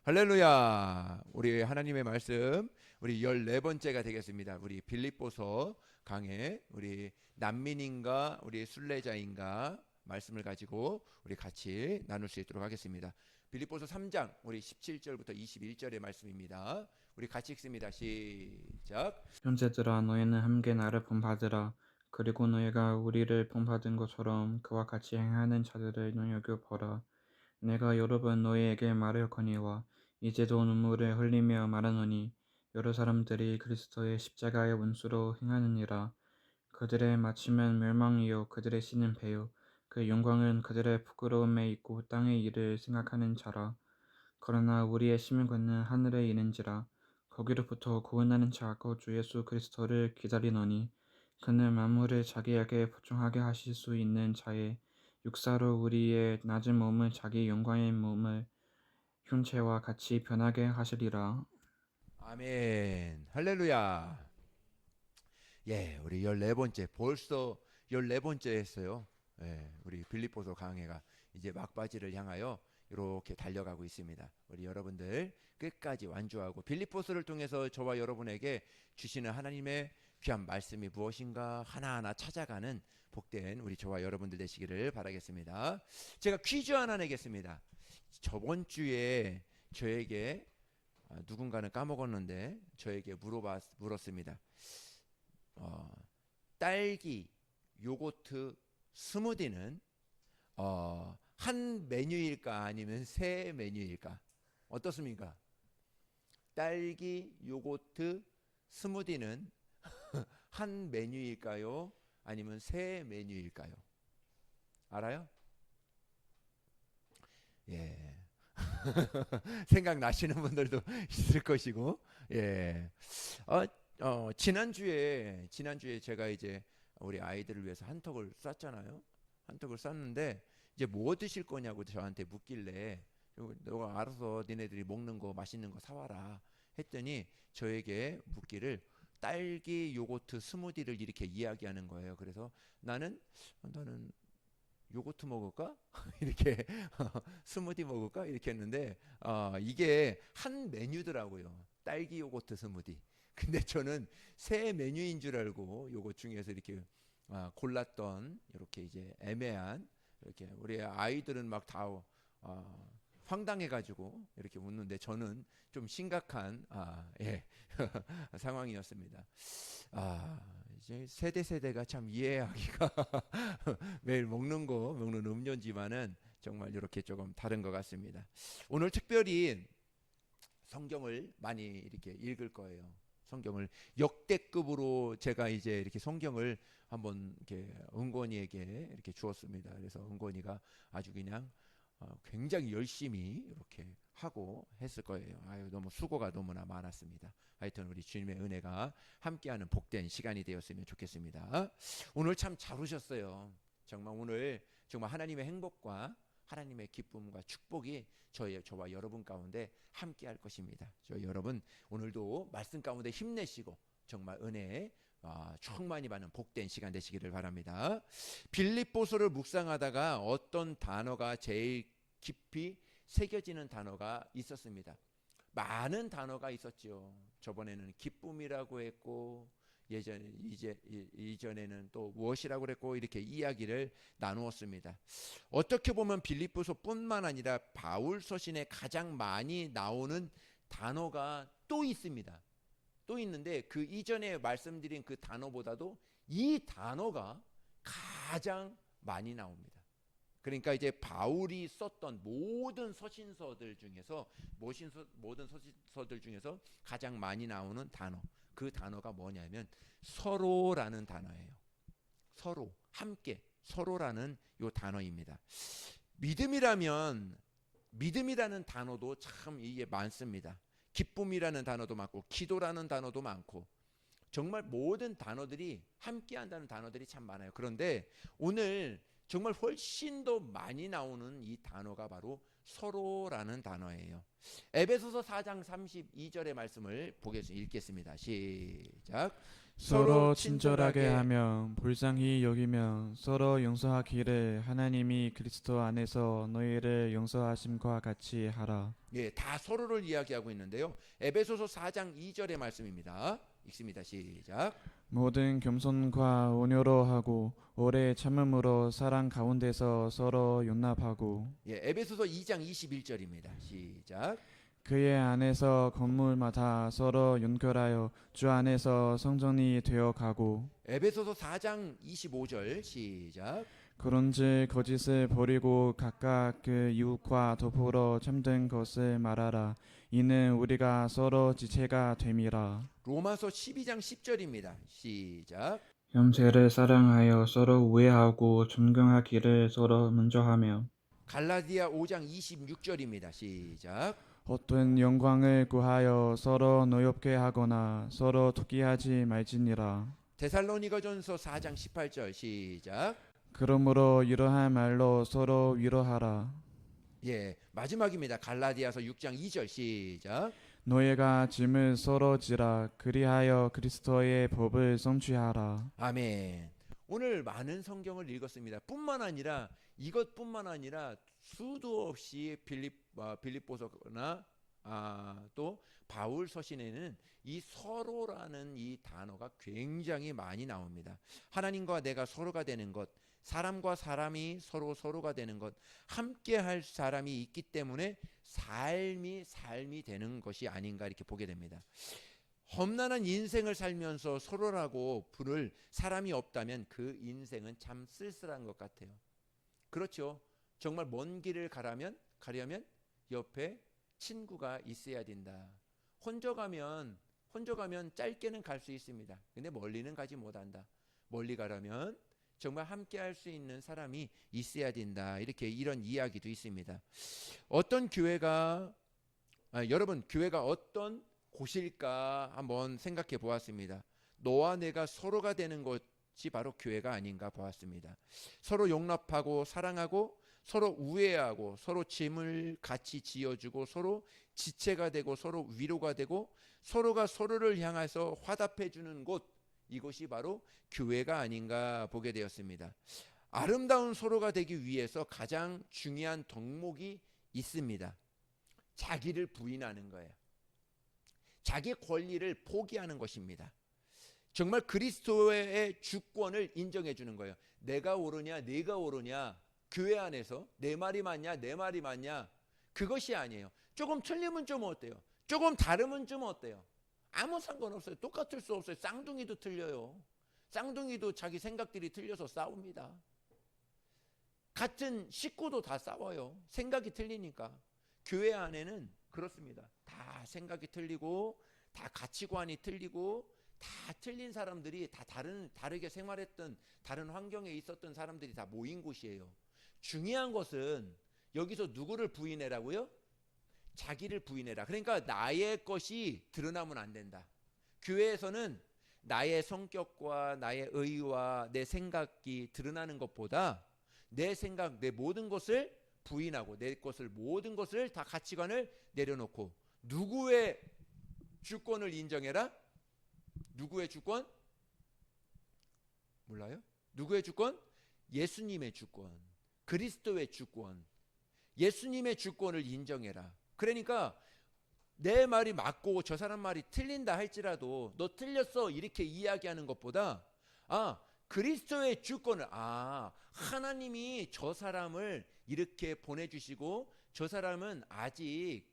할렐루야. 우리 하나님의 말씀 우리 14번째가 되겠습니다. 우리 빌립보서 강해 우리 난민인가 우리 순례자인가 말씀을 가지고 우리 같이 나눌 수 있도록 하겠습니다. 빌립보서 3장 우리 17절부터 21절의 말씀입니다. 우리 같이 읽습니다. 시작. 형제들아, 너희는 함께 나를 본받으라. 그리고 너희가 우리를 본받은 것처럼 그와 같이 행하는 자들을 눈여겨보라. 내가 여러 번 너희에게 말하거니와 이제도 눈물을 흘리며 말하노니, 여러 사람들이 그리스도의 십자가의 원수로 행하느니라. 그들의 마침은 멸망이요 그들의 씨는 배요 그 영광은 그들의 부끄러움에 있고 땅의 일을 생각하는 자라. 그러나 우리의 시민권은 하늘에 있는지라. 거기로부터 구원하는 자 곧 주 예수 그리스도를 기다리노니, 그는 만물을 자기에게 복종하게 하실 수 있는 자의 육사로 우리의 낮은 몸을 자기 영광의 몸을 형체와 같이 변하게 하시리라. 아멘. 할렐루야. 예, 우리 14번째 벌써 14번째 했어요. 예, 우리 빌립보서 강해가 이제 막바지를 향하여 이렇게 달려가고 있습니다. 우리 여러분들 끝까지 완주하고 빌립보서를 통해서 저와 여러분에게 주시는 하나님의 귀한 말씀이 무엇인가 하나하나 찾아가는 복된 우리 저와 여러분들 되시기를 바라겠습니다. 제가 퀴즈 하나 내겠습니다. 저번 주에 저에게 누군가는 까먹었는데 저에게 물었습니다. 어, 딸기 요거트 스무디는 한 메뉴일까 아니면 세 메뉴일까? 어떻습니까? 딸기 요거트 스무디는 한 메뉴일까요? 아니면 세 메뉴일까요? 알아요? 예. 생각나시는 분들도 있을 것이고, 예. 지난주에 제가 이제 우리 아이들을 위해서 한턱을 쐈잖아요. 한턱을 쐈는데 이제 뭐 드실 거냐고 저한테 묻길래 너가 알아서 니네들이 먹는 거 맛있는 거 사와라 했더니 저에게 묻기를 딸기 요거트 스무디를 이렇게 이야기하는 거예요. 그래서 나는 요거트 먹을까? 이렇게 스무디 먹을까? 이렇게 했는데 이게 한 메뉴더라고요. 딸기 요거트 스무디. 근데 저는 새 메뉴인 줄 알고 요거 중에서 이렇게 골랐던 이렇게 이제 애매한 이렇게 우리 아이들은 막다 황당해가지고 이렇게 웃는데 저는 좀 심각한 예, 상황이었습니다. 이제 세대가 참 이해하기가 매일 먹는 음료지만은 정말 이렇게 조금 다른 것 같습니다. 오늘 특별히 성경을 많이 이렇게 읽을 거예요. 성경을 역대급으로 제가 이제 이렇게 성경을 한번 이렇게 은권이에게 이렇게 주었습니다. 그래서 은권이가 아주 그냥 굉장히 열심히 이렇게 하고 했을 거예요. 아유, 너무 수고가 너무나 많았습니다. 하여튼 우리 주님의 은혜가 함께하는 복된 시간이 되었으면 좋겠습니다. 오늘 참 잘 오셨어요. 정말 오늘 정말 하나님의 행복과 하나님의 기쁨과 축복이 저와 여러분 가운데 함께할 것입니다. 저희 여러분 오늘도 말씀 가운데 힘내시고 정말 은혜에 충만히 받는 복된 시간 되시기를 바랍니다. 빌립보서를 묵상하다가 어떤 단어가 제일 깊이 새겨지는 단어가 있었습니다. 많은 단어가 있었지요. 저번에는 기쁨이라고 했고 이전에는 또 무엇이라고 그랬고 이렇게 이야기를 나누었습니다. 어떻게 보면 빌립보서뿐만 아니라 바울 서신에 가장 많이 나오는 단어가 또 있습니다. 또 있는데 그 이전에 말씀드린 그 단어보다도 이 단어가 가장 많이 나옵니다. 그러니까 이제 바울이 썼던 모든 서신서들 중에서 가장 많이 나오는 단어, 그 단어가 뭐냐면 서로라는 단어예요. 서로, 함께, 서로라는 요 단어입니다. 믿음이라는 단어도 참 이게 많습니다. 기쁨이라는 단어도 많고 기도라는 단어도 많고 정말 모든 단어들이 함께한다는 단어들이 참 많아요. 그런데 오늘 정말 훨씬 더 많이 나오는 이 단어가 바로 서로라는 단어예요. 에베소서 4장 32절의 말씀을 읽겠습니다. 시작. 서로 친절하게 하며 불쌍히 여기며 서로 용서하기를 하나님이 그리스도 안에서 너희를 용서하심과 같이 하라. 예, 다 서로를 이야기하고 있는데요. 에베소서 4장 2절의 말씀입니다. 읽습니다. 시작. 모든 겸손과 온유로 하고 오래 참음으로 사랑 가운데서 서로 용납하고. 예, 에베소서 2장 21절입니다. 시작. 그의 안에서 건물마다 서로 연결하여 주 안에서 성전이 되어 가고. 에베소서 4장 25절 시작. 그런즉 거짓을 버리고 각각 그 이웃과 더불어 참된 것을 말하라. 이는 우리가 서로 지체가 됨이라. 로마서 12장 10절입니다. 시작. 형제를 사랑하여 서로 우애하고 존경하기를 서로 먼저 하며. 갈라디아 5장 26절입니다. 시작. 헛된 영광을 구하여 서로 노엽게 하거나 서로 투기하지 말지니라. 데살로니가전서 4장 18절 시작. 그러므로 이러한 말로 서로 위로하라. 예, 마지막입니다. 갈라디아서 6장 2절 시작. 너희가 짐을 서로 지라. 그리하여 그리스도의 법을 성취하라. 아멘. 오늘 많은 성경을 읽었습니다. 이것뿐만 아니라 수도 없이 빌립보서나 또 바울 서신에는 이 서로라는 이 단어가 굉장히 많이 나옵니다. 하나님과 내가 서로가 되는 것, 사람과 사람이 서로가 되는 것, 함께 할 사람이 있기 때문에 삶이 되는 것이 아닌가 이렇게 보게 됩니다. 험난한 인생을 살면서 서로라고 부를 사람이 없다면 그 인생은 참 쓸쓸한 것 같아요. 그렇죠. 정말 먼 길을 가려면 옆에 친구가 있어야 된다. 혼자 가면 짧게는 갈 수 있습니다. 근데 멀리는 가지 못한다. 멀리 가려면 정말 함께 할 수 있는 사람이 있어야 된다. 이런 이야기도 있습니다. 여러분 교회가 어떤 곳일까 한번 생각해 보았습니다. 너와 내가 서로가 되는 것이 바로 교회가 아닌가 보았습니다. 서로 용납하고 사랑하고 서로 우애하고 서로 짐을 같이 지어주고 서로 지체가 되고 서로 위로가 되고 서로가 서로를 향해서 화답해 주는 곳, 이것이 바로 교회가 아닌가 보게 되었습니다. 아름다운 서로가 되기 위해서 가장 중요한 덕목이 있습니다. 자기를 부인하는 거예요. 자기 권리를 포기하는 것입니다. 정말 그리스도의 주권을 인정해 주는 거예요. 내가 옳으냐 네가 옳으냐, 교회 안에서 내 말이 맞냐 내 말이 맞냐, 그것이 아니에요. 조금 틀리면 좀 어때요? 조금 다르면 좀 어때요? 아무 상관없어요. 똑같을 수 없어요. 쌍둥이도 틀려요. 쌍둥이도 자기 생각들이 틀려서 싸웁니다. 같은 식구도 다 싸워요. 생각이 틀리니까. 교회 안에는 그렇습니다. 다 생각이 틀리고 다 가치관이 틀리고 다 틀린 사람들이 다 다르게 생활했던, 다른 환경에 있었던 사람들이 다 모인 곳이에요. 중요한 것은 여기서 누구를 부인해라고요? 자기를 부인해라. 그러니까 나의 것이 드러나면 안 된다. 교회에서는 나의 성격과 나의 의와 내 생각이 드러나는 것보다 내 생각, 내 모든 것을 부인하고 내 것을, 모든 것을 다 가치관을 내려놓고 누구의 주권을 인정해라? 누구의 주권? 몰라요? 누구의 주권? 예수님의 주권, 그리스도의 주권, 예수님의 주권을 인정해라. 그러니까 내 말이 맞고 저 사람 말이 틀린다 할지라도 너 틀렸어 이렇게 이야기하는 것보다 그리스도의 주권을, 하나님이 저 사람을 이렇게 보내주시고 저 사람은 아직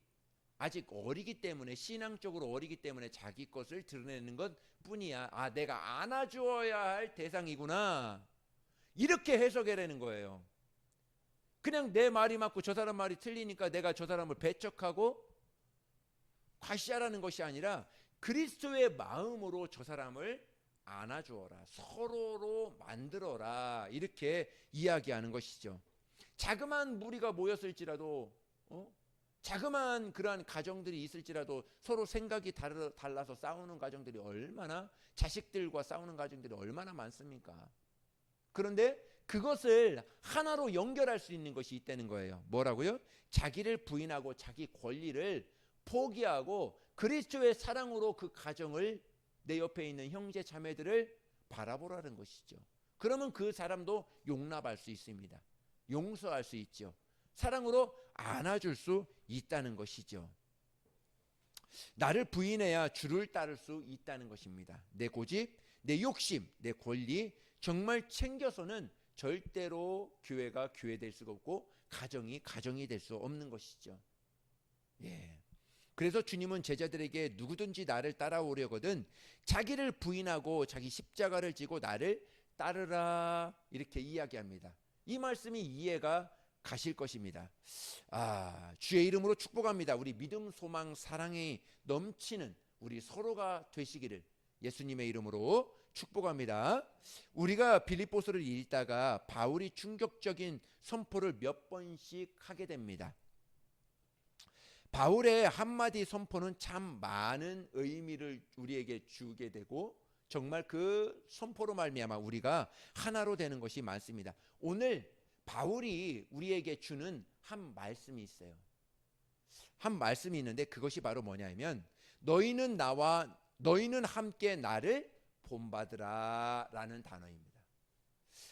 어리기 때문에, 신앙적으로 어리기 때문에 자기 것을 드러내는 것 뿐이야. 내가 안아주어야 할 대상이구나, 이렇게 해석해내는 거예요. 그냥 내 말이 맞고 저 사람 말이 틀리니까 내가 저 사람을 배척하고 과시하라는 것이 아니라 그리스도의 마음으로 저 사람을 안아주어라, 서로로 만들어라, 이렇게 이야기하는 것이죠. 자그마한 무리가 모였을지라도 자그마한 그러한 가정들이 있을지라도 서로 생각이 달라서 싸우는 가정들이 얼마나, 자식들과 싸우는 가정들이 얼마나 많습니까? 그런데 그것을 하나로 연결할 수 있는 것이 있다는 거예요. 뭐라고요? 자기를 부인하고 자기 권리를 포기하고 그리스도의 사랑으로 그 가정을, 내 옆에 있는 형제 자매들을 바라보라는 것이죠. 그러면 그 사람도 용납할 수 있습니다. 용서할 수 있죠. 사랑으로 안아줄 수 있다는 것이죠. 나를 부인해야 주를 따를 수 있다는 것입니다. 내 고집, 내 욕심, 내 권리 정말 챙겨서는 절대로 교회가 교회될 수가 없고 가정이 가정이 될 수 없는 것이죠. 예. 그래서 주님은 제자들에게 누구든지 나를 따라오려거든 자기를 부인하고 자기 십자가를 지고 나를 따르라 이렇게 이야기합니다. 이 말씀이 이해가 가실 것입니다. 주의 이름으로 축복합니다. 우리 믿음, 소망, 사랑이 넘치는 우리 서로가 되시기를 예수님의 이름으로 축복합니다. 우리가 빌립보서를 읽다가 바울이 충격적인 선포를 몇 번씩 하게 됩니다. 바울의 한마디 선포는 참 많은 의미를 우리에게 주게 되고 정말 그 선포로 말미암아 우리가 하나로 되는 것이 많습니다. 오늘 바울이 우리에게 주는 한 말씀이 있어요. 한 말씀이 있는데 그것이 바로 뭐냐면 너희는 함께 나를 본받으라 라는 단어입니다.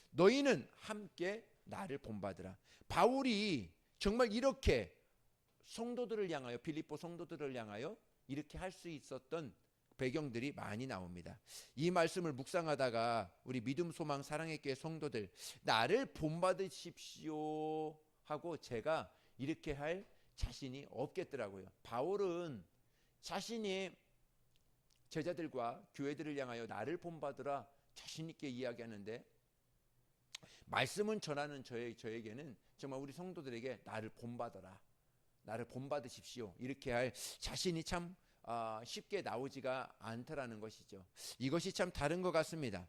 너희는 함께 나를 본받으라. 바울이 정말 이렇게 성도들을 향하여, 빌립보 성도들을 향하여 이렇게 할 수 있었던 배경들이 많이 나옵니다. 이 말씀을 묵상하다가 우리 믿음, 소망, 사랑의 교회 성도들 나를 본받으십시오 하고 제가 이렇게 할 자신이 없겠더라고요. 바울은 자신이 제자들과 교회들을 향하여 나를 본받으라 자신 있게 이야기하는데 말씀은 전하는 저에게는 정말 우리 성도들에게 나를 본받아라, 나를 본받으십시오 이렇게 할 자신이 참 쉽게 나오지가 않더라는 것이죠. 이것이 참 다른 것 같습니다.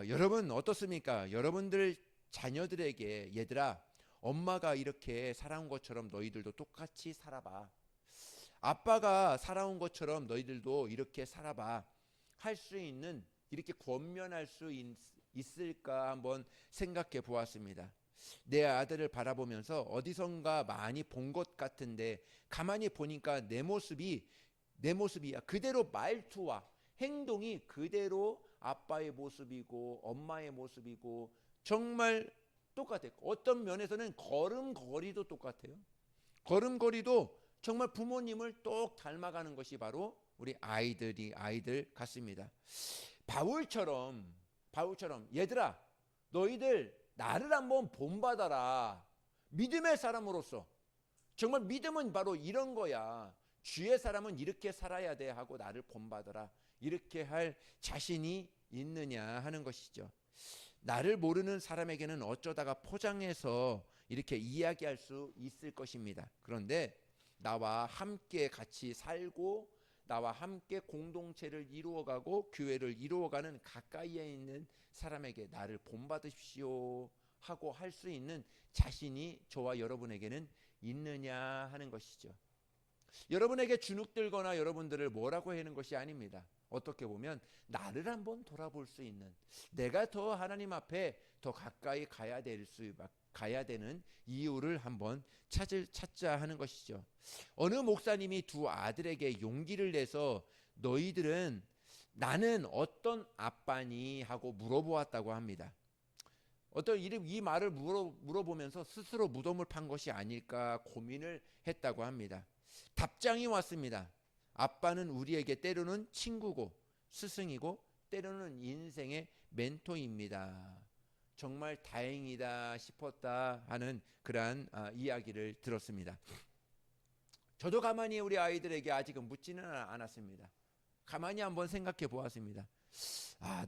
여러분 어떻습니까? 여러분들 자녀들에게 얘들아 엄마가 이렇게 살아온 것처럼 너희들도 똑같이 살아봐. 아빠가 살아온 것처럼 너희들도 이렇게 살아봐. 할 수 있는 이렇게 권면할 수 있을까 한번 생각해 보았습니다. 내 아들을 바라보면서 어디선가 많이 본 것 같은데 가만히 보니까 내 모습이야. 그대로 말투와 행동이 그대로 아빠의 모습이고 엄마의 모습이고 정말 똑같아요. 어떤 면에서는 걸음걸이도 똑같아요. 걸음걸이도 정말 부모님을 똑 닮아가는 것이 바로 우리 아이들 같습니다. 바울처럼 얘들아 너희들 나를 한번 본받아라. 믿음의 사람으로서 정말 믿음은 바로 이런 거야. 주의 사람은 이렇게 살아야 돼 하고 나를 본받아라. 이렇게 할 자신이 있느냐 하는 것이죠. 나를 모르는 사람에게는 어쩌다가 포장해서 이렇게 이야기할 수 있을 것입니다. 그런데 나와 함께 같이 살고 나와 함께 공동체를 이루어가고 교회를 이루어가는 가까이에 있는 사람에게 나를 본받으십시오 하고 할 수 있는 자신이 저와 여러분에게는 있느냐 하는 것이죠. 여러분에게 주눅들거나 여러분들을 뭐라고 하는 것이 아닙니다. 어떻게 보면 나를 한번 돌아볼 수 있는, 내가 더 하나님 앞에 더 가까이 가야 되는 이유를 한번 찾자 하는 것이죠. 어느 목사님이 두 아들에게 용기를 내서 너희들은 나는 어떤 아빠니 하고 물어보았다고 합니다. 이 말을 물어보면서 스스로 무덤을 판 것이 아닐까 고민을 했다고 합니다. 답장이 왔습니다. 아빠는 우리에게 때로는 친구고 스승이고 때로는 인생의 멘토입니다. 정말 다행이다 싶었다 하는 그러한 이야기를 들었습니다. 저도 가만히 우리 아이들에게 아직은 묻지는 않았습니다. 가만히 한번 생각해 보았습니다.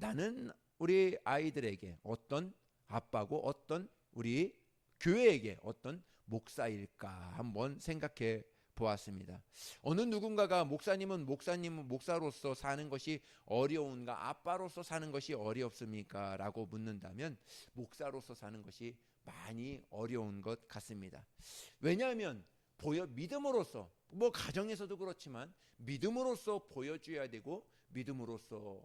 나는 우리 아이들에게 어떤 아빠고 어떤 우리 교회에게 어떤 목사일까 한번 생각해 보았습니다. 어느 누군가가 목사님은 목사로서 사는 것이 어려운가, 아빠로서 사는 것이 어렵습니까? 라고 묻는다면 목사로서 사는 것이 많이 어려운 것 같습니다. 왜냐하면 믿음으로써 가정에서도 그렇지만 믿음으로써 보여줘야 되고 믿음으로써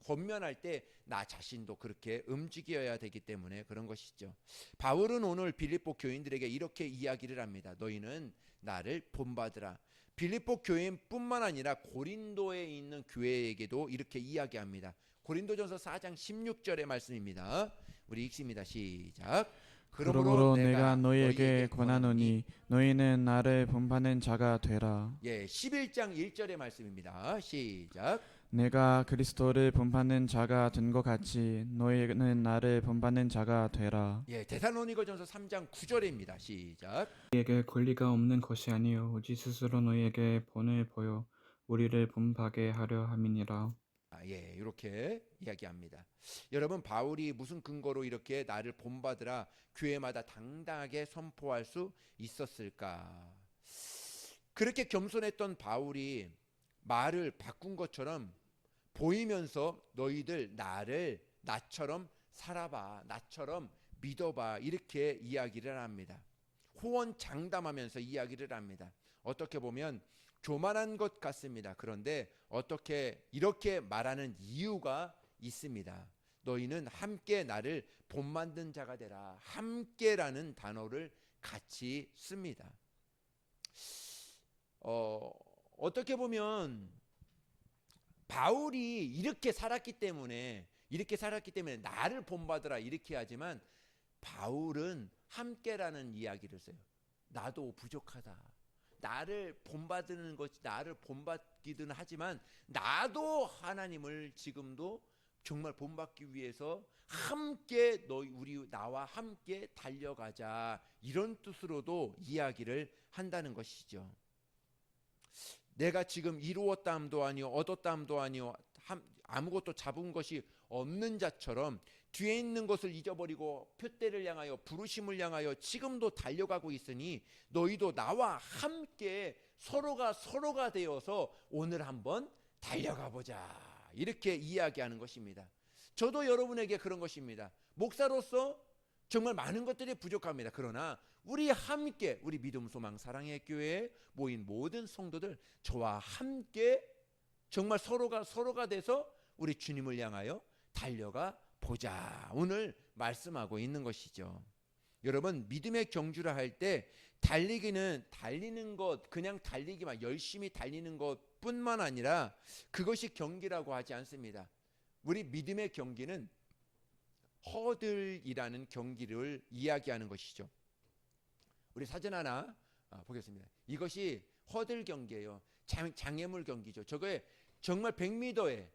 권면할 때 나 자신도 그렇게 움직여야 되기 때문에 그런 것이죠. 바울은 오늘 빌립보 교인들에게 이렇게 이야기를 합니다. 너희는 나를 본받으라. 빌립보 교인뿐만 아니라 고린도에 있는 교회에게도 이렇게 이야기합니다. 고린도전서 4장 16절의 말씀입니다. 우리 읽습니다. 시작. 그러므로 내가 너희에게 권하노니 너희는 나를 본받는 자가 되라. 11장 1절의 말씀입니다. 시작. 내가 그리스도를 본받는 자가 된 것 같이 너희는 나를 본받는 자가 되라. 데살로니가전서 3장 9절입니다. 시작. 우리에게 권리가 없는 것이 아니요 오직 스스로 너희에게 본을 보여 우리를 본받게 하려 함이니라. 이렇게 이야기합니다. 여러분, 바울이 무슨 근거로 이렇게 나를 본받으라 교회마다 당당하게 선포할 수 있었을까? 그렇게 겸손했던 바울이 말을 바꾼 것처럼 보이면서 너희들 나처럼 살아봐, 나처럼 믿어봐, 이렇게 이야기를 합니다. 호언장담하면서 이야기를 합니다. 어떻게 보면 교만한 것 같습니다. 그런데 어떻게 이렇게 말하는 이유가 있습니다. 너희는 함께 나를 본받는 자가 되라. 함께라는 단어를 같이 씁니다. 어떻게 보면 바울이 이렇게 살았기 때문에 나를 본받으라 이렇게 하지만 바울은 함께라는 이야기를 써요. 나도 부족하다. 나를 본받기는 하지만 나도 하나님을 지금도 정말 본받기 위해서 함께 나와 함께 달려가자, 이런 뜻으로도 이야기를 한다는 것이죠. 내가 지금 이루었다함도 아니요 얻었다함도 아니요 아무것도 잡은 것이 없는 자처럼 뒤에 있는 것을 잊어버리고 표대를 향하여 부르심을 향하여 지금도 달려가고 있으니 너희도 나와 함께 서로가 되어서 오늘 한번 달려가 보자, 이렇게 이야기하는 것입니다. 저도 여러분에게 그런 것입니다. 목사로서 정말 많은 것들이 부족합니다. 그러나 우리 함께, 우리 믿음 소망 사랑의 교회에 모인 모든 성도들, 저와 함께 정말 서로가 돼서 우리 주님을 향하여 달려가 보자, 오늘 말씀하고 있는 것이죠. 여러분, 믿음의 경주를 할 때 달리는 것, 그냥 달리기만, 열심히 달리는 것뿐만 아니라 그것이 경기라고 하지 않습니다. 우리 믿음의 경기는 허들이라는 경기를 이야기하는 것이죠. 우리 사진 하나 보겠습니다. 이것이 허들 경기예요. 장애물 경기죠. 저거에 정말 100m에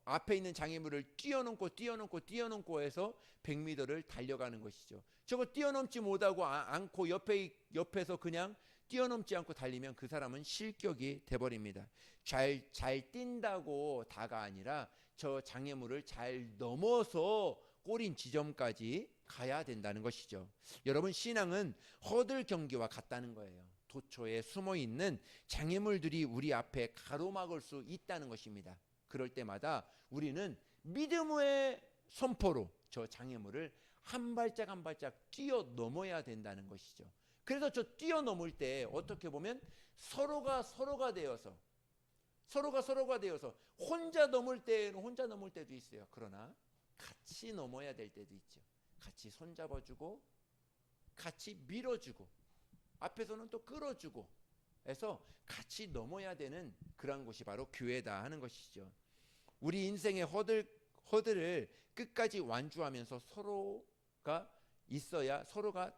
앞에 있는 장애물을 뛰어넘고 해서 100m를 달려가는 것이죠. 저거 뛰어넘지 못하고 않고 옆에서 그냥 뛰어넘지 않고 달리면 그 사람은 실격이 돼버립니다. 잘 뛴다고 다가 아니라 저 장애물을 잘 넘어서 꼬린 지점까지 가야 된다는 것이죠. 여러분, 신앙은 허들 경기와 같다는 거예요. 도처에 숨어있는 장애물들이 우리 앞에 가로막을 수 있다는 것입니다. 그럴 때마다 우리는 믿음의 선포로 저 장애물을 한 발짝 한 발짝 뛰어넘어야 된다는 것이죠. 그래서 저 뛰어넘을 때 어떻게 보면 서로가 되어서 혼자 넘을 때는 혼자 넘을 때도 있어요. 그러나 같이 넘어야 될 때도 있죠. 같이 손잡아주고 같이 밀어주고 앞에서는 또 끌어주고 해서 같이 넘어야 되는 그런 곳이 바로 교회다 하는 것이죠. 우리 인생의 허들을 끝까지 완주하면서 서로가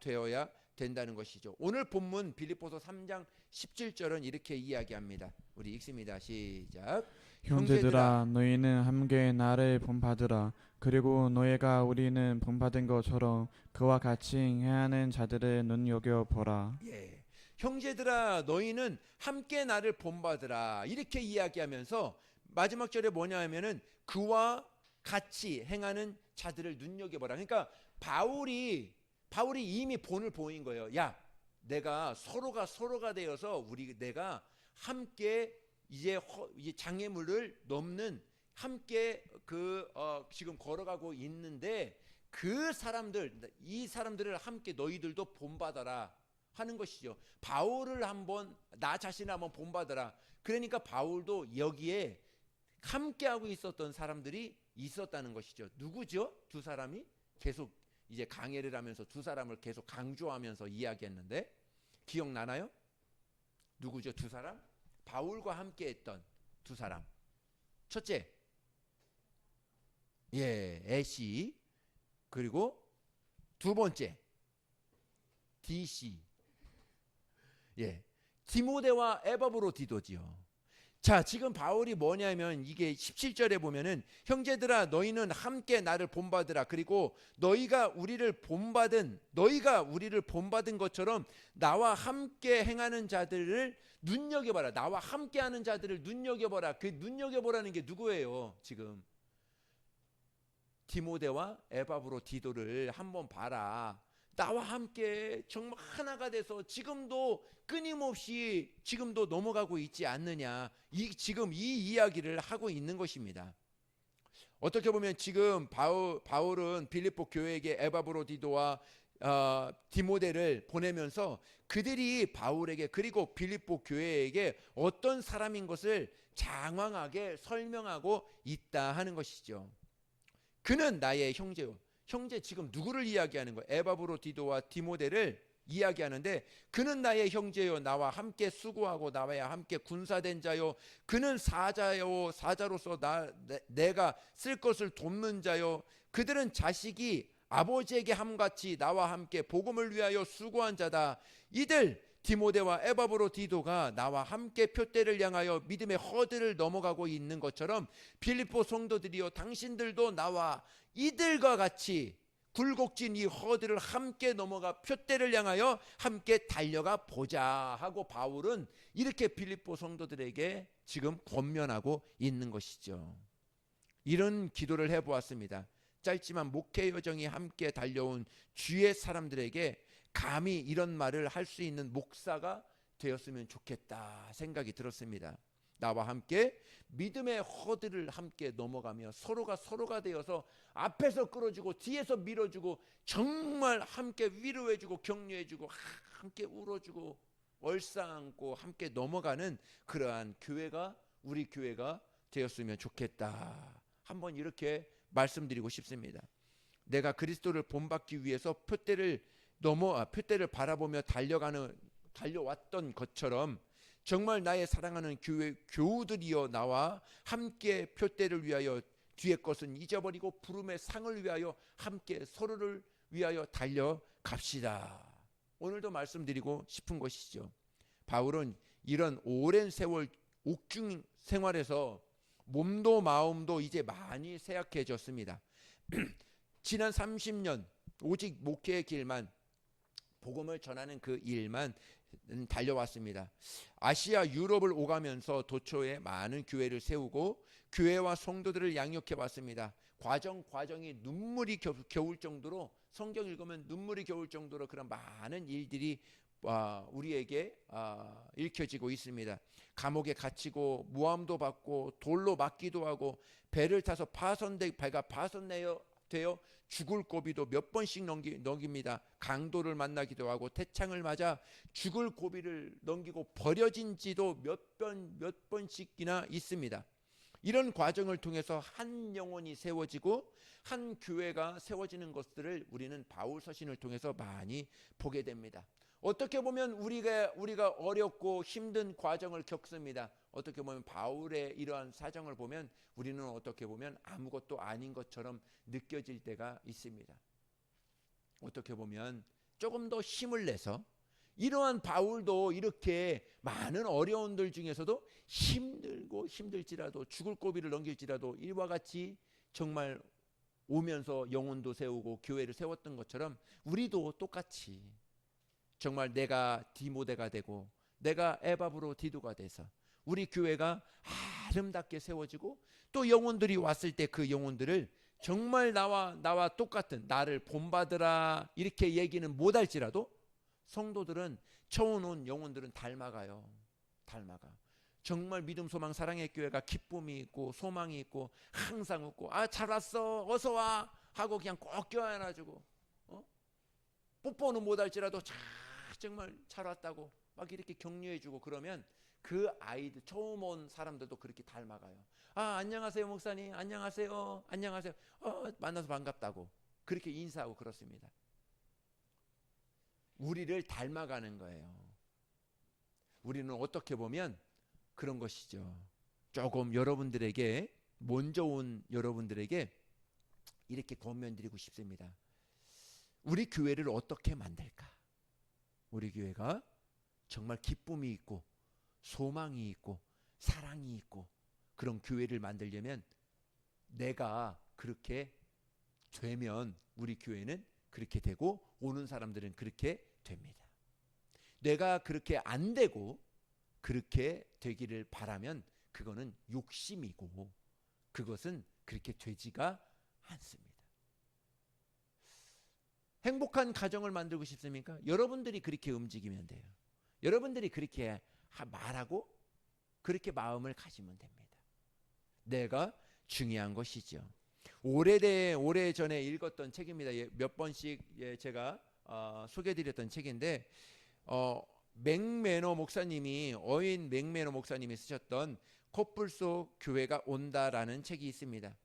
되어야 된다는 것이죠. 오늘 본문 빌립보서 3장 17절은 이렇게 이야기합니다. 우리 읽습니다. 시작. 형제들아, 너희는 함께 나를 본받으라. 그리고 너희가 우리는 본받은 것처럼 그와 같이 행하는 자들을 눈여겨보라. 형제들아, 너희는 함께 나를 본받으라, 이렇게 이야기하면서 마지막 절에 뭐냐 하면은 그와 같이 행하는 자들을 눈여겨보라. 그러니까 바울이 이미 본을 보인 거예요. 야, 내가 서로가 되어서 내가 함께 이제 장애물을 넘는 함께 지금 걸어가고 있는데 이 사람들을 함께 너희들도 본받아라 하는 것이죠. 바울을 나 자신을 한번 본받아라. 그러니까 바울도 여기에 함께하고 있었던 사람들이 있었다는 것이죠. 누구죠? 두 사람이 계속 이제 강해를 하면서 두 사람을 계속 강조하면서 이야기했는데 기억나나요? 누구죠? 두 사람? 바울과 함께했던 두 사람. 첫째, 에시. 그리고 두 번째, DC. 디모데와 에바브로디도지요. 자, 지금 바울이 뭐냐면 이게 17절에 보면은 형제들아 너희는 함께 나를 본받으라. 그리고 너희가 우리를 본받은 것처럼 나와 함께 행하는 자들을 눈여겨봐라. 나와 함께 하는 자들을 눈여겨봐라. 그 눈여겨보라는 게 누구예요? 지금 디모데와 에바브로디도를 한번 봐라. 나와 함께 정말 하나가 돼서 지금도 끊임없이 지금도 넘어가고 있지 않느냐. 지금 이 이야기를 하고 있는 것입니다. 어떻게 보면 지금 바울은 빌립보 교회에게 에바브로디도와 디모데를 보내면서 그들이 바울에게 그리고 빌립보 교회에게 어떤 사람인 것을 장황하게 설명하고 있다 하는 것이죠. 그는 나의 형제요. 형제 지금 누구를 이야기하는 거예요? 에바브로디도와 디모데를 이야기하는데 그는 나의 형제요 나와 함께 수고하고 나와 함께 군사된 자요 그는 사자로서 내가 쓸 것을 돕는 자요 그들은 자식이 아버지에게 함같이 나와 함께 복음을 위하여 수고한 자다. 이들 디모데와 에바브로디도가 나와 함께 표대를 향하여 믿음의 허들을 넘어가고 있는 것처럼 빌립보 성도들이여 당신들도 나와 이들과 같이 굴곡진 이 허들을 함께 넘어가 표대를 향하여 함께 달려가 보자 하고 바울은 이렇게 빌립보 성도들에게 지금 권면하고 있는 것이죠. 이런 기도를 해보았습니다. 짧지만 목회 여정이 함께 달려온 주의 사람들에게 감히 이런 말을 할 수 있는 목사가 되었으면 좋겠다 생각이 들었습니다. 나와 함께 믿음의 허들을 함께 넘어가며 서로가 되어서 앞에서 끌어주고 뒤에서 밀어주고 정말 함께 위로해주고 격려해주고 함께 울어주고 얼싸안고 함께 넘어가는 그러한 교회가 우리 교회가 되었으면 좋겠다. 한번 이렇게 말씀드리고 싶습니다. 내가 그리스도를 본받기 위해서 표대를 바라보며 달려왔던 것처럼 정말 나의 사랑하는 교우들이여 나와 함께 표대를 위하여 뒤의 것은 잊어버리고 부름의 상을 위하여 함께 서로를 위하여 달려갑시다. 오늘도 말씀드리고 싶은 것이죠. 바울은 이런 오랜 세월 옥중 생활에서 몸도 마음도 이제 많이 쇠약해졌습니다. 지난 30년 오직 목회의 길만 복음을 전하는 그 일만 달려왔습니다. 아시아 유럽을 오가면서 도초에 많은 교회를 세우고 교회와 성도들을 양육해 왔습니다. 과정이 눈물이 겨울 정도로 성경 읽으면 눈물이 겨울 정도로 그런 많은 일들이 우리에게 읽혀지고 있습니다. 감옥에 갇히고 모함도 받고 돌로 맞기도 하고 배를 타서 배가 파손되어 죽을 고비도 몇 번씩 넘깁니다. 강도를 만나기도 하고 태창을 맞아 죽을 고비를 넘기고 버려진 지도 몇 번씩이나 있습니다. 이런 과정을 통해서 한 영혼이 세워지고 한 교회가 세워지는 것들을 우리는 바울 서신을 통해서 많이 보게 됩니다. 어떻게 보면 우리가 어렵고 힘든 과정을 겪습니다. 어떻게 보면 바울의 이러한 사정을 보면 우리는 어떻게 보면 아무것도 아닌 것처럼 느껴질 때가 있습니다. 어떻게 보면 조금 더 힘을 내서 이러한 바울도 이렇게 많은 어려움들 중에서도 힘들지라도 죽을 고비를 넘길지라도 이와 같이 정말 오면서 영혼도 세우고 교회를 세웠던 것처럼 우리도 똑같이 정말 내가 디모데가 되고 내가 에바브로디도가 돼서 우리 교회가 아름답게 세워지고 또 영혼들이 왔을 때 그 영혼들을 정말 나와 똑같은 나를 본받으라 이렇게 얘기는 못할지라도 성도들은 처음 온 영혼들은 닮아가 정말 믿음 소망 사랑의 교회가 기쁨이 있고 소망이 있고 항상 웃고 잘 왔어 어서 와 하고 그냥 꼭 껴안아주고 뽀뽀는 못할지라도 정말 잘 왔다고 막 이렇게 격려해주고 그러면 그 아이들 처음 온 사람들도 그렇게 닮아가요. 아, 안녕하세요 목사님, 안녕하세요, 안녕하세요. 만나서 반갑다고 그렇게 인사하고 그렇습니다. 우리를 닮아가는 거예요. 우리는 어떻게 보면 그런 것이죠. 조금 여러분들에게 먼저 온 여러분들에게 이렇게 권면드리고 싶습니다. 우리 교회를 어떻게 만들까? 우리 교회가 정말 기쁨이 있고 소망이 있고 사랑이 있고 그런 교회를 만들려면 내가 그렇게 되면 우리 교회는 그렇게 되고 오는 사람들은 그렇게 됩니다. 내가 그렇게 안 되고 그렇게 되기를 바라면 그거는 욕심이고 그것은 그렇게 되지가 않습니다. 행복한 가정을 만들고 싶습니까? 여러분들이 그렇게 움직이면 돼요. 여러분들이 그렇게 말하고 그렇게 마음을 가지면 됩니다. 내가 중요한 것이죠. 오래전에 읽었던 책입니다. 몇 번씩 제가 소개해드렸던 책인데 맥매너 목사님이 어윈 맥매너 목사님이 쓰셨던 코뿔소 교회가 온다라는 책이 있습니다.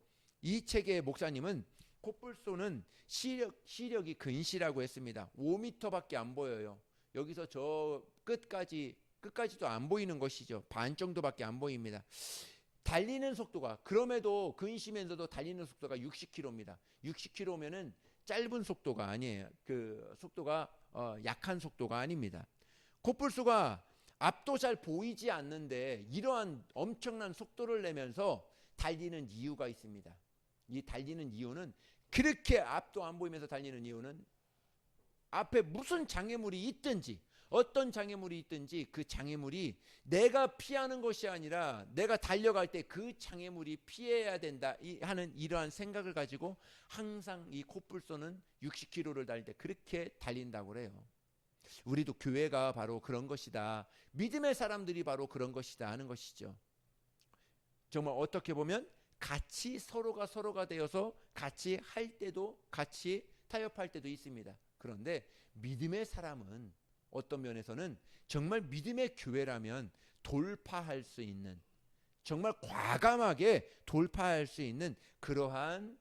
이 책의 목사님은 코뿔소는 시력이 근시라고 했습니다. 5m밖에 안 보여요. 여기서 저 끝까지도 안 보이는 것이죠. 반 정도밖에 안 보입니다. 달리는 속도가 그럼에도 근시면서도 달리는 속도가 60km입니다. 60km면은 짧은 속도가 아니에요. 그 속도가 약한 속도가 아닙니다. 코뿔소가 앞도 잘 보이지 않는데 이러한 엄청난 속도를 내면서 달리는 이유가 있습니다. 이 달리는 이유는 그렇게 앞도 안 보이면서 달리는 이유는 앞에 무슨 장애물이 있든지 어떤 장애물이 있든지 그 장애물이 내가 피하는 것이 아니라 내가 달려갈 때 그 장애물이 피해야 된다 하는 이러한 생각을 가지고 항상 이 코뿔소는 60km를 달릴 때 그렇게 달린다고 그래요. 우리도 교회가 바로 그런 것이다. 믿음의 사람들이 바로 그런 것이다 하는 것이죠. 정말 어떻게 보면 같이 서로가 되어서 같이 할 때도 같이 타협할 때도 있습니다. 그런데 믿음의 사람은 어떤 면에서는 정말 믿음의 교회라면 돌파할 수 있는 정말 과감하게 돌파할 수 있는 그러한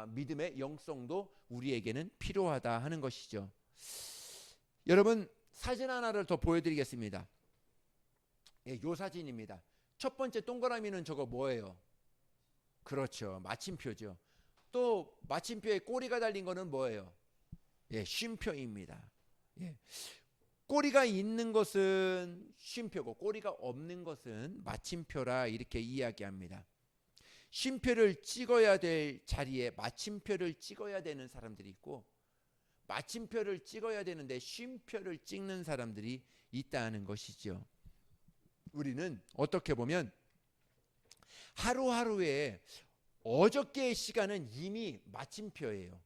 믿음의 영성도 우리에게는 필요하다 하는 것이죠. 여러분 사진 하나를 더 보여드리겠습니다. 요 사진입니다. 첫 번째 동그라미는 저거 뭐예요? 그렇죠. 마침표죠. 또 마침표에 꼬리가 달린 거는 뭐예요? 쉼표입니다. 꼬리가 있는 것은 쉼표고 꼬리가 없는 것은 마침표라 이렇게 이야기합니다. 쉼표를 찍어야 될 자리에 마침표를 찍어야 되는 사람들이 있고 마침표를 찍어야 되는데 쉼표를 찍는 사람들이 있다는 것이죠. 우리는 어떻게 보면 하루하루에 어저께의 시간은 이미 마침표예요.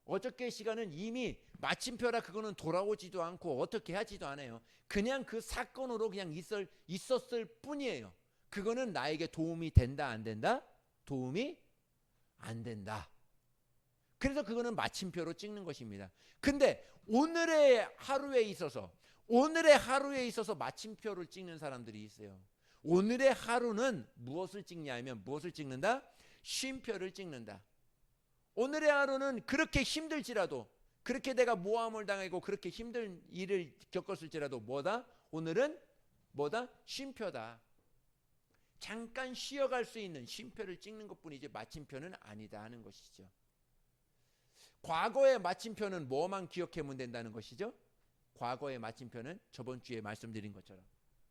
어저께의 시간은 이미 마침표라 그거는 돌아오지도 않고 어떻게 하지도 않아요. 그냥 그 사건으로 그냥 있었을 뿐이에요. 그거는 나에게 도움이 된다 안 된다? 도움이 안 된다. 그래서 그거는 마침표로 찍는 것입니다. 근데 오늘의 하루에 있어서 마침표를 찍는 사람들이 있어요. 오늘의 하루는 무엇을 찍냐면 무엇을 찍는다? 쉼표를 찍는다. 오늘의 하루는 그렇게 힘들지라도 그렇게 내가 모함을 당하고 그렇게 힘든 일을 겪었을지라도 뭐다? 오늘은 뭐다? 쉼표다. 잠깐 쉬어갈 수 있는 쉼표를 찍는 것뿐이지 마침표는 아니다 하는 것이죠. 과거의 마침표는 뭐만 기억하면 된다는 것이죠? 과거의 마침표는 저번 주에 말씀드린 것처럼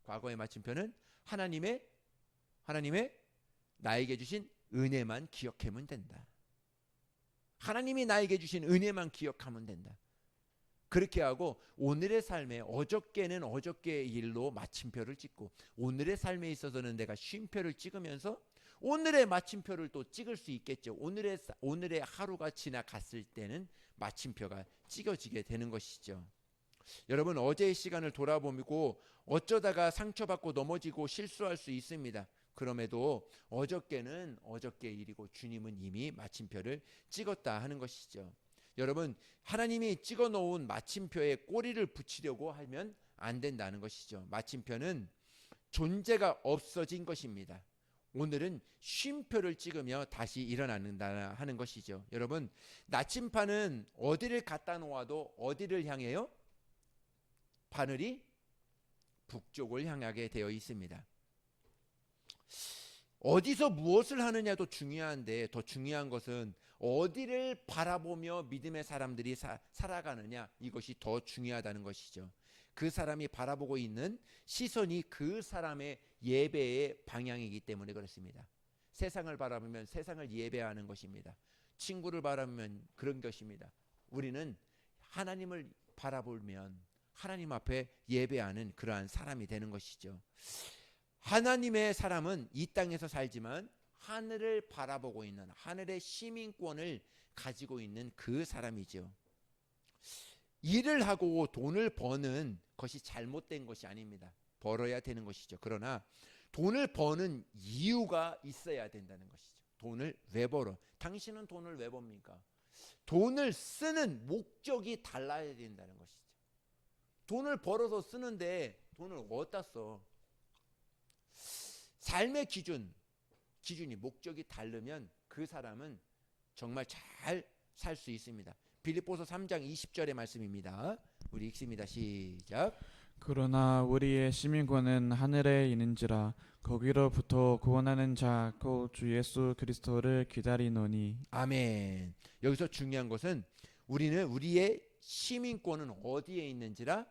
과거의 마침표는 하나님의 나에게 주신 은혜만 기억하면 된다. 하나님이 나에게 주신 은혜만 기억하면 된다. 그렇게 하고 오늘의 삶에 어저께는 어저께의 일로 마침표를 찍고 오늘의 삶에 있어서는 내가 쉼표를 찍으면서 오늘의 마침표를 또 찍을 수 있겠죠. 오늘의 하루가 지나갔을 때는 마침표가 찍어지게 되는 것이죠. 여러분 어제의 시간을 돌아보고 어쩌다가 상처받고 넘어지고 실수할 수 있습니다. 그럼에도 어저께는 어저께의 일이고 주님은 이미 마침표를 찍었다 하는 것이죠. 여러분 하나님이 찍어놓은 마침표에 꼬리를 붙이려고 하면 안 된다는 것이죠. 마침표는 존재가 없어진 것입니다. 오늘은 쉼표를 찍으며 다시 일어나는다 하는 것이죠. 여러분, 나침판은 어디를 갖다 놓아도 어디를 향해요? 바늘이 북쪽을 향하게 되어 있습니다. 어디서 무엇을 하느냐도 중요한데 더 중요한 것은 어디를 바라보며 믿음의 사람들이 살아가느냐, 이것이 더 중요하다는 것이죠. 그 사람이 바라보고 있는 시선이 그 사람의 예배의 방향이기 때문에 그렇습니다. 세상을 바라보면 세상을 예배하는 것입니다. 친구를 바라보면 그런 것입니다. 우리는 하나님을 바라보면 하나님 앞에 예배하는 그러한 사람이 되는 것이죠. 하나님의 사람은 이 땅에서 살지만 하늘을 바라보고 있는, 하늘의 시민권을 가지고 있는 그 사람이죠. 일을 하고 돈을 버는 것이 잘못된 것이 아닙니다. 벌어야 되는 것이죠. 그러나 돈을 버는 이유가 있어야 된다는 것이죠. 돈을 왜 벌어? 당신은 돈을 왜 법니까? 돈을 쓰는 목적이 달라야 된다는 것이죠. 돈을 벌어서 쓰는데 돈을 어디다 써? 삶의 기준이 목적이 다르면 그 사람은 정말 잘 살 수 있습니다. 빌립보서 3장 20절의 말씀입니다. 우리 읽습니다. 시작. 그러나 우리의 시민권은 하늘에 있는지라 거기로부터 구원하는 자 곧 주 예수 그리스도를 기다리노니. 아멘. 여기서 중요한 것은 우리는 우리의 시민권은 어디에 있는지라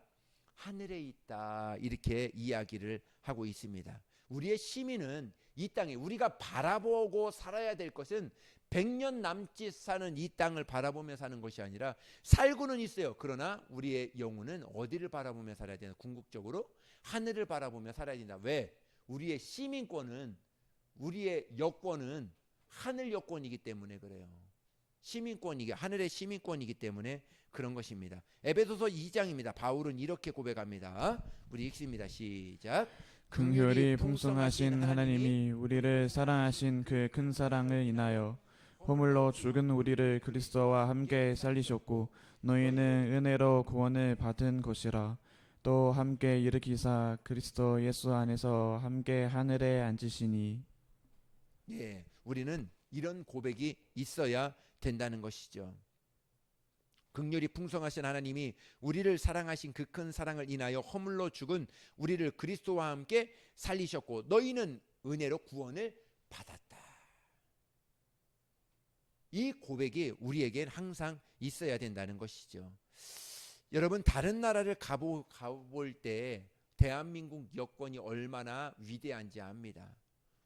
하늘에 있다, 이렇게 이야기를 하고 있습니다. 우리의 시민은 이 땅에 우리가 바라보고 살아야 될 것은 100년 남짓 사는 이 땅을 바라보며 사는 것이 아니라 살고는 있어요. 그러나 우리의 영혼은 어디를 바라보며 살아야 되나? 궁극적으로 하늘을 바라보며 살아야 된다. 왜? 우리의 시민권은, 우리의 여권은 하늘 여권이기 때문에 그래요. 시민권이기, 하늘의 시민권이기 때문에 그런 것입니다. 에베소서 2장입니다. 바울은 이렇게 고백합니다. 우리 읽습니다. 시작. 긍휼이 풍성하신 하나님이 우리를 사랑하신 그 큰 사랑을 인하여 허물로 죽은 우리를 그리스도와 함께 살리셨고 너희는 은혜로 구원을 받은 것이라. 또 함께 일으키사 그리스도 예수 안에서 함께 하늘에 앉으시니. 예, 우리는 이런 고백이 있어야 된다는 것이죠. 긍휼이 풍성하신 하나님이 우리를 사랑하신 그 큰 사랑을 인하여 허물로 죽은 우리를 그리스도와 함께 살리셨고 너희는 은혜로 구원을 받았다. 이 고백이 우리에겐 항상 있어야 된다는 것이죠. 여러분, 다른 나라를 가볼 때 대한민국 여권이 얼마나 위대한지 압니다.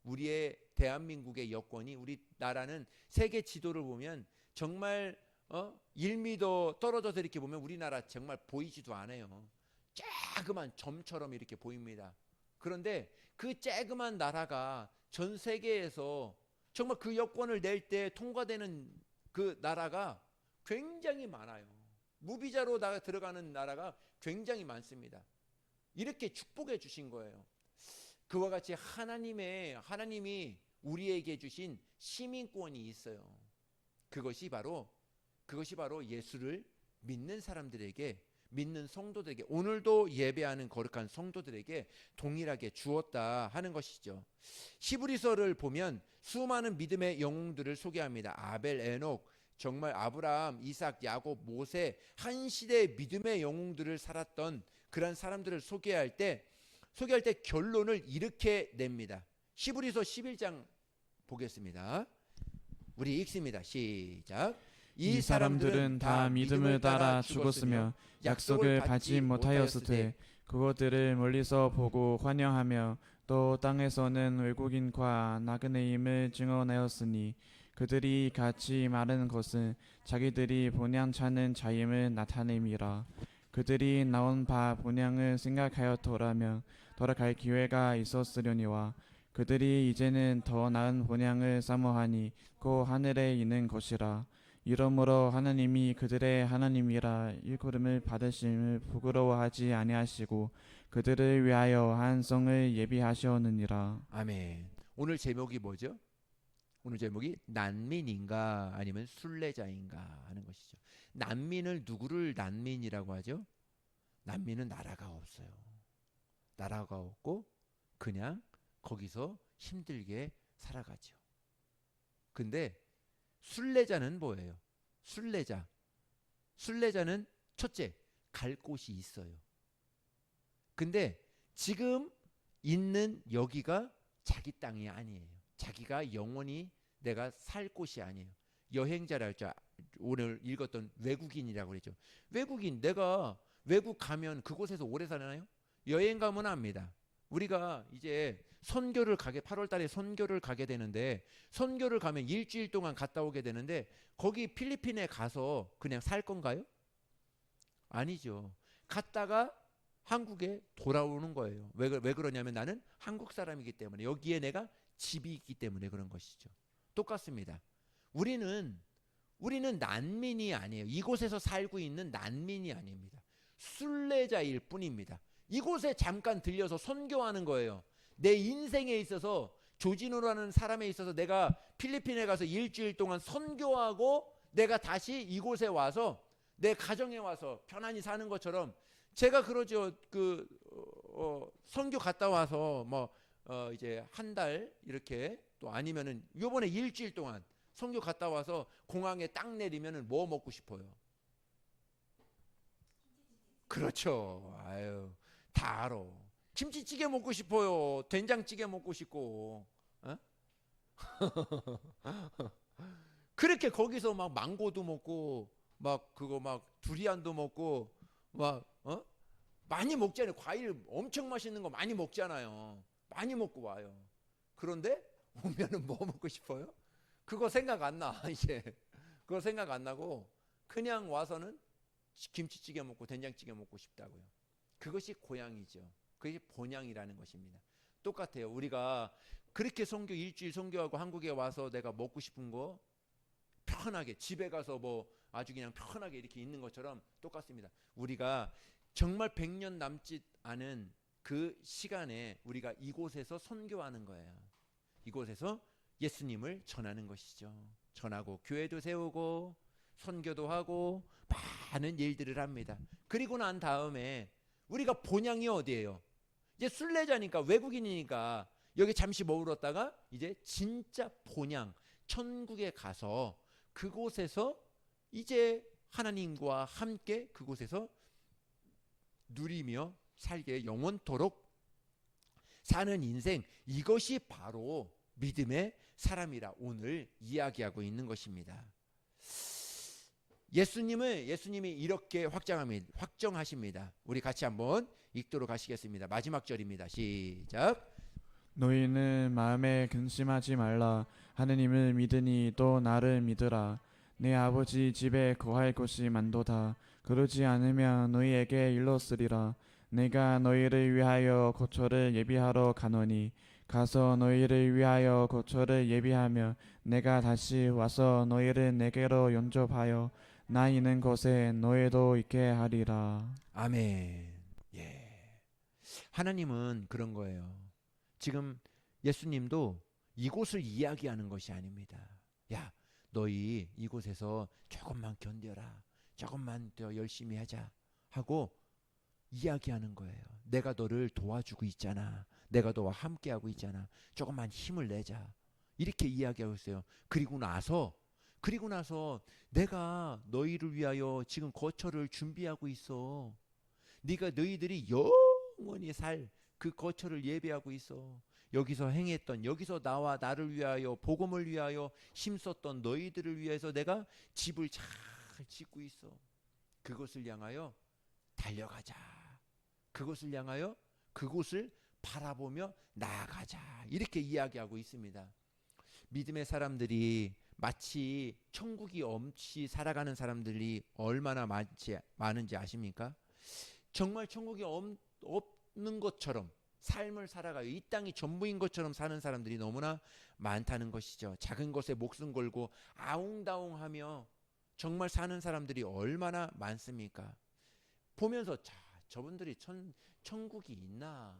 우리의 대한민국의 여권이, 우리나라는 세계 지도를 보면 정말 1m 떨어져서 이렇게 보면 우리나라 정말 보이지도 않아요. 조그만 점처럼 이렇게 보입니다. 그런데 그 조그만 나라가 전 세계에서 정말 그 여권을 낼 때 통과되는 그 나라가 굉장히 많아요. 무비자로 들어가는 나라가 굉장히 많습니다. 이렇게 축복해 주신 거예요. 그와 같이 하나님이 우리에게 주신 시민권이 있어요. 그것이 바로 예수를 믿는 사람들에게, 믿는 성도들에게, 오늘도 예배하는 거룩한 성도들에게 동일하게 주었다 하는 것이죠. 히브리서를 보면 수많은 믿음의 영웅들을 소개합니다. 아벨, 에녹, 정말 아브라함, 이삭, 야곱, 모세, 한 시대의 믿음의 영웅들을 살았던 그런 사람들을 소개할 때 결론을 이렇게 냅니다. 히브리서 11장 보겠습니다. 우리 읽습니다. 시작. 이 사람들은 다 믿음을 따라 죽었으며 약속을 받지 못하였으되 그것들을 멀리서 보고 환영하며 또 땅에서는 외국인과 나그네임을 증언하였으니 그들이 같이 말하는 것은 자기들이 본향차는 자임을 나타냄이라. 그들이 나온 바 본향을 생각하였더라면 돌아갈 기회가 있었으려니와 그들이 이제는 더 나은 본향을 사모하니 곧 하늘에 있는 것이라. 이러므로 하나님이 그들의 하나님이라 일컬음을 받으심을 부끄러워하지 아니하시고 그들을 위하여 한 성을 예비하셨느니라. 아멘. 오늘 제목이 뭐죠? 오늘 제목이 난민인가 아니면 순례자인가 하는 것이죠. 난민을 누구를 난민이라고 하죠? 난민은 나라가 없어요. 나라가 없고 그냥 거기서 힘들게 살아가죠. 근데 순례자는 뭐예요? 순례자는 첫째, 갈 곳이 있어요. 근데 지금 있는 여기가 자기 땅이 아니에요. 자기가 영원히 내가 살 곳이 아니에요. 여행자라 오늘 읽었던 외국인이라고 그랬죠. 외국인, 내가 외국 가면 그곳에서 오래 사나요? 여행 가면 압니다. 우리가 이제 선교를 가게 8월 달에 선교를 가게 되는데 선교를 가면 일주일 동안 갔다 오게 되는데 거기 필리핀에 가서 그냥 살 건가요? 아니죠. 갔다가 한국에 돌아오는 거예요. 왜 그러냐면 나는 한국 사람이기 때문에 여기에 내가 집이 있기 때문에 그런 것이죠. 똑같습니다. 우리는 난민이 아니에요. 이곳에서 살고 있는 난민이 아닙니다. 순례자일 뿐입니다. 이곳에 잠깐 들려서 선교하는 거예요. 내 인생에 있어서 조진우라는 사람에 있어서 내가 필리핀에 가서 일주일 동안 선교하고 내가 다시 이곳에 와서 내 가정에 와서 편안히 사는 것처럼 제가 그러죠. 선교 갔다 와서 이제 한 달 이렇게 또 아니면은 요번에 일주일 동안 선교 갔다 와서 공항에 딱 내리면은 뭐 먹고 싶어요? 그렇죠. 아유, 다 알아. 김치찌개 먹고 싶어요. 된장찌개 먹고 싶고. 어? 그렇게 거기서 막 망고도 먹고 막 그거 막 두리안도 먹고 막 많이 먹잖아요. 과일 엄청 맛있는 거 많이 먹잖아요. 많이 먹고 와요. 그런데 오면은 뭐 먹고 싶어요? 그거 생각 안 나. 이제 그거 생각 안 나고 그냥 와서는 김치찌개 먹고 된장찌개 먹고 싶다고요. 그것이 고향이죠. 그것이 본향이라는 것입니다. 똑같아요. 우리가 그렇게 일주일 선교하고 한국에 와서 내가 먹고 싶은 거 편하게 집에 가서 뭐 아주 그냥 편하게 이렇게 있는 것처럼 똑같습니다. 우리가 정말 100년 남지 않은 그 시간에 우리가 이곳에서 선교하는 거예요. 이곳에서 예수님을 전하는 것이죠. 전하고 교회도 세우고 선교도 하고 많은 일들을 합니다. 그리고 난 다음에 우리가 본향이 어디예요? 이제 순례자니까 외국인이니까 여기 잠시 머물렀다가 이제 진짜 본향 천국에 가서 그곳에서 이제 하나님과 함께 그곳에서 누리며 살게 영원토록 사는 인생, 이것이 바로 믿음의 사람이라 오늘 이야기하고 있는 것입니다. 예수님이 이렇게 확정하십니다. 우리 같이 한번 읽도록 하시겠습니다. 마지막 절입니다. 시작. 너희는 마음에 근심하지 말라. 하느님을 믿으니 또 나를 믿으라. 내 아버지 집에 거할 곳이 많도다. 그러지 않으면 너희에게 일렀으리라. 내가 너희를 위하여 거처를 예비하러 가노니 가서 너희를 위하여 거처를 예비하며 내가 다시 와서 너희를 내게로 영접하여 나 있는 곳에 너희도 있게 하리라. 아멘. 예. 하나님은 그런 거예요. 지금 예수님도 이곳을 이야기하는 것이 아닙니다. 야, 너희 이곳에서 조금만 견뎌라. 조금만 더 열심히 하자 하고 이야기하는 거예요. 내가 너를 도와주고 있잖아. 내가 너와 함께하고 있잖아. 조금만 힘을 내자. 이렇게 이야기하고 있어요. 그리고 나서 내가 너희를 위하여 지금 거처를 준비하고 있어. 너희들이 영원히 살 그 거처를 예배하고 있어. 여기서 행했던, 여기서 나를 위하여 복음을 위하여 힘썼던 너희들을 위해서 내가 집을 잘 짓고 있어. 그것을 향하여 달려가자. 그것을 향하여 그곳을 바라보며 나아가자. 이렇게 이야기하고 있습니다. 믿음의 사람들이 마치 천국이 없이 살아가는 사람들이 얼마나 많은지 아십니까? 정말 천국이 없는 것처럼 삶을 살아가요. 이 땅이 전부인 것처럼 사는 사람들이 너무나 많다는 것이죠. 작은 것에 목숨 걸고 아웅다웅하며 정말 사는 사람들이 얼마나 많습니까? 보면서 저분들이 천국이 있나?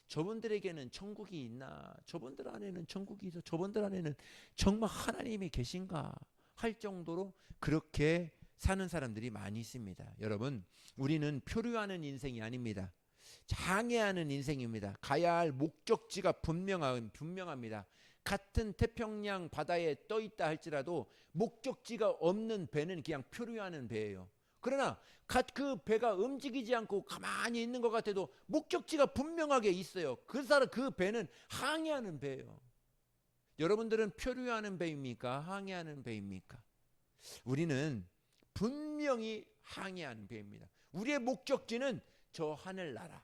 저분들에게는 천국이 있나? 저분들 안에는 천국이 있어? 저분들 안에는 정말 하나님이 계신가? 할 정도로 그렇게 사는 사람들이 많이 있습니다. 여러분, 우리는 표류하는 인생이 아닙니다. 항해하는 인생입니다. 가야 할 목적지가 분명합니다. 같은 태평양 바다에 떠 있다 할지라도 목적지가 없는 배는 그냥 표류하는 배예요. 그러나 그 배가 움직이지 않고 가만히 있는 것 같아도 목적지가 분명하게 있어요. 그 배는 항해하는 배예요. 여러분들은 표류하는 배입니까? 항해하는 배입니까? 우리는 분명히 항해하는 배입니다. 우리의 목적지는 저 하늘나라,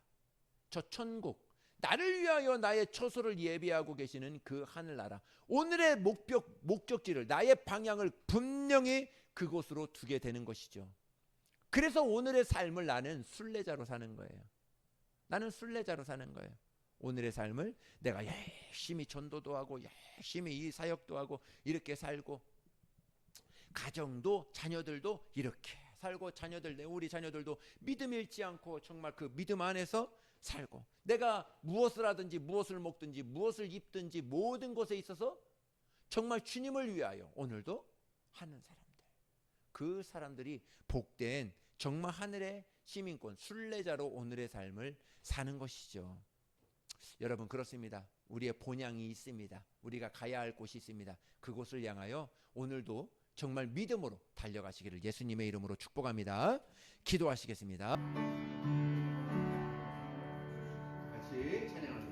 저 천국, 나를 위하여 나의 처소를 예비하고 계시는 그 하늘나라, 오늘의 목적지를, 나의 방향을 분명히 그곳으로 두게 되는 것이죠. 그래서 오늘의 삶을 나는 순례자로 사는 거예요. 나는 순례자로 사는 거예요. 오늘의 삶을 내가 열심히 전도도 하고 열심히 이 사역도 하고 이렇게 살고, 가정도 자녀들도 이렇게 살고, 우리 자녀들도 믿음 잃지 않고 정말 그 믿음 안에서 살고, 내가 무엇을 하든지 무엇을 먹든지 무엇을 입든지 모든 것에 있어서 정말 주님을 위하여 오늘도 하는 사람들, 그 사람들이 복된 정말 하늘의 시민권, 순례자로 오늘의 삶을 사는 것이죠. 여러분, 그렇습니다. 우리의 본향이 있습니다. 우리가 가야 할 곳이 있습니다. 그곳을 향하여 오늘도 정말 믿음으로 달려가시기를 예수님의 이름으로 축복합니다. 기도하시겠습니다. 같이 찬양합니다.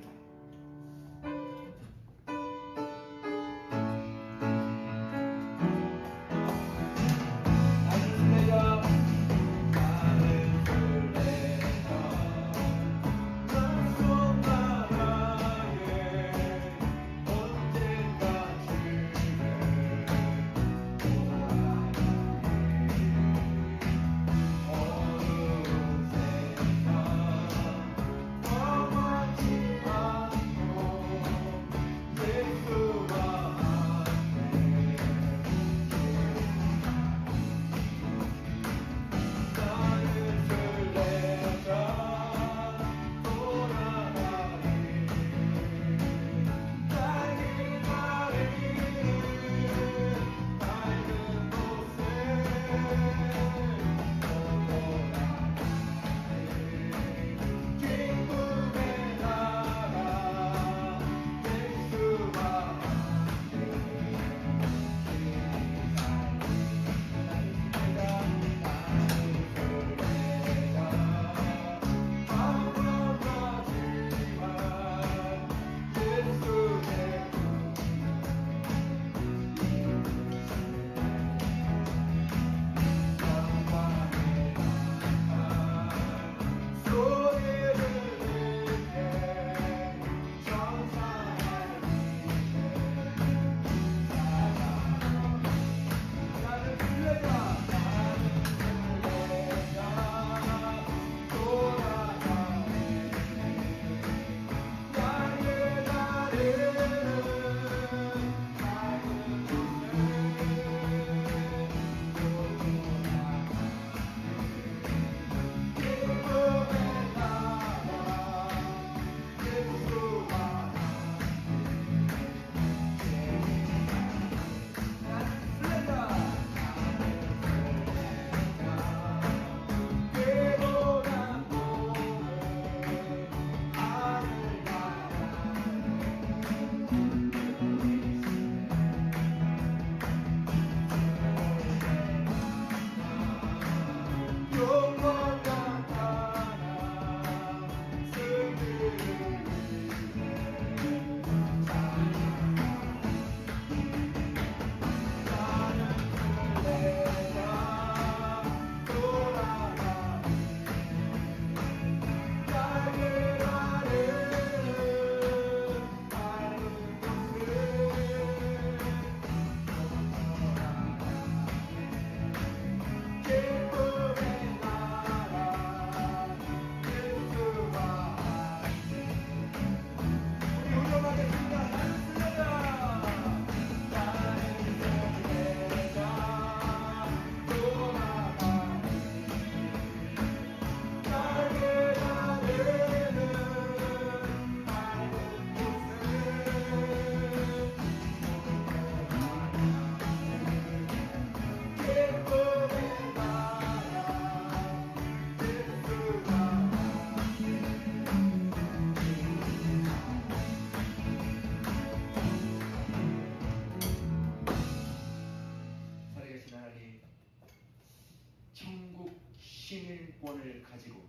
가지고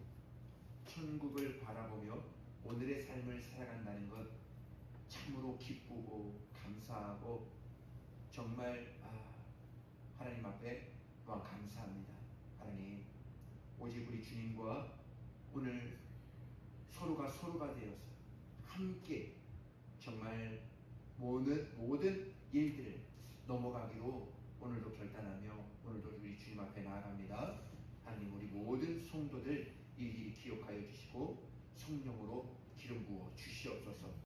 천국을 바라보며 오늘의 삶을 살아간다는 것 참으로 기쁘고 감사하고 정말 하나님 앞에 또한 감사합니다. 하나님, 오직 우리 주님과 오늘 서로가 되어서 함께 정말 모든 일들을 넘어가기로 오늘도 결단하며 오늘도 우리 주님 앞에 나아갑니다. 하나님, 우리 모든 성도들 일일이 기억하여 주시고 성령으로 기름 부어 주시옵소서.